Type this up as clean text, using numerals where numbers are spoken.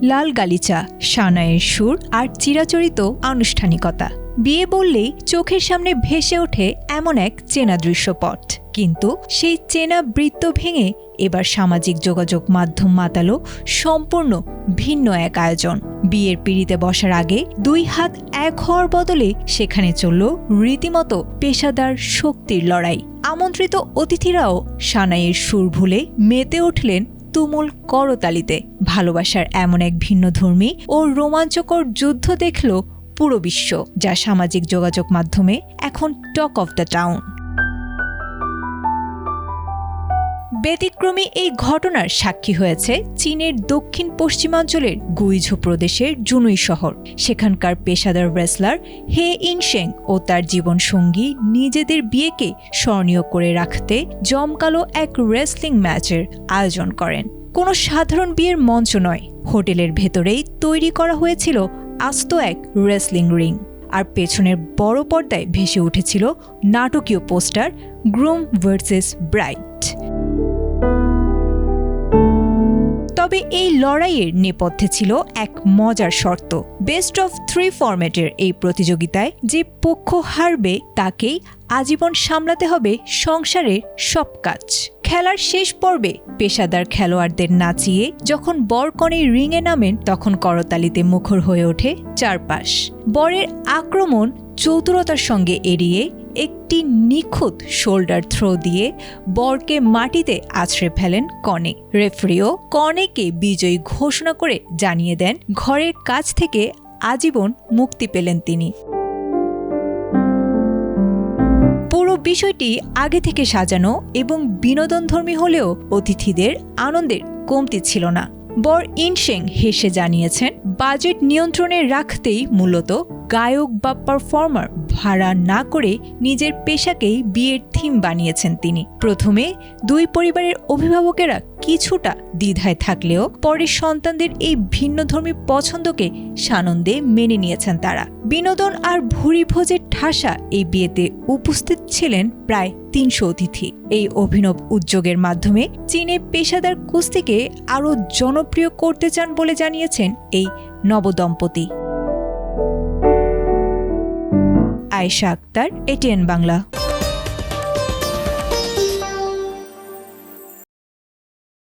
লাল গালিচা, সানাইয়ের সুর আর চিরাচরিত আনুষ্ঠানিকতা। বিয়ে বললেই চোখের সামনে ভেসে ওঠে এমন এক চেনা দৃশ্যপট, কিন্তু সেই চেনা বৃত্ত ভেঙে এবার সামাজিক যোগাযোগ মাধ্যম মাতালো সম্পূর্ণ ভিন্ন এক আয়োজন। বিয়ের পিঁড়িতে বসার আগে 2 হাত এক হওয়ার বদলে সেখানে চলল রীতিমতো পেশাদার শক্তির লড়াই। আমন্ত্রিত অতিথিরাও সানাইয়ের সুর ভুলে মেতে উঠলেন তুমুল করতালিতে। ভালোবাসার এমন এক ভিন্নধর্মী ও রোমাঞ্চকর যুদ্ধ দেখল পুরো বিশ্ব, যা সামাজিক যোগাযোগ মাধ্যমে এখন টক অফ দ্য টাউন। ব্যতিক্রমী এই ঘটনার সাক্ষী হয়েছে চীনের দক্ষিণ পশ্চিমাঞ্চলের গুইঝু প্রদেশের জুনুই শহর। সেখানকার পেশাদার রেসলার হে ইনশেং ও তার জীবনসঙ্গী নিজেদের বিয়েকে স্মরণীয় করে রাখতে জমকালো এক রেসলিং ম্যাচের আয়োজন করেন। কোনো সাধারণ বিয়ের মঞ্চ নয়, হোটেলের ভেতরেই তৈরি করা হয়েছিল আস্ত এক রেসলিং রিং, আর পেছনের বড় পর্দায় ভেসে উঠেছিল নাটকীয় পোস্টার গ্রুম ভার্সেস ব্রাইড। তবে এই লড়াইয়ের নেপথ্যে ছিল এক মজার শর্ত। বেস্ট অফ 3 ফরম্যাটের এই প্রতিযোগিতায় যে পক্ষ হারবে তাকেই আজীবন সামলাতে হবে সংসারের সব কাজ। খেলার শেষ পর্বে পেশাদার খেলোয়াড়দের নাচিয়ে যখন বরকনে রিংয়ে নামেন, তখন করতালিতে মুখর হয়ে ওঠে চারপাশ। বরের আক্রমণ চতুরতার সঙ্গে এড়িয়ে একটি নিখুঁত শোল্ডার থ্রো দিয়ে বরকে মাটিতে আছড়ে ফেলেন কনে। রেফারিও কনেকে বিজয়ী ঘোষণা করে জানিয়ে দেন ঘরের কাজ থেকে আজীবন মুক্তি পেলেন তিনি। পুরো বিষয়টি আগে থেকে সাজানো এবং বিনোদনধর্মী হলেও অতিথিদের আনন্দের কমতি ছিল না। বর ইনশেং হেসে জানিয়েছেন, বাজেট নিয়ন্ত্রণে রাখতেই মূলত গায়ক বা পারফর্মার ভাড়া না করে নিজের পেশাকেই বিয়ের থিম বানিয়েছেন তিনি। প্রথমে 2 পরিবারের অভিভাবকেরা কিছুটা দ্বিধায় থাকলেও পরে সন্তানদের এই ভিন্নধর্মী পছন্দকে সানন্দে মেনে নিয়েছেন তারা। বিনোদন আর ভুরিভোজের ঠাসা এই বিয়েতে উপস্থিত ছিলেন প্রায় 300 অতিথি। এই অভিনব উদ্যোগের মাধ্যমে চীনে পেশাদার কুস্তিকে আরও জনপ্রিয় করতে চান বলে জানিয়েছেন এই নবদম্পতি। আয়েশা আক্তার, ATN বাংলা।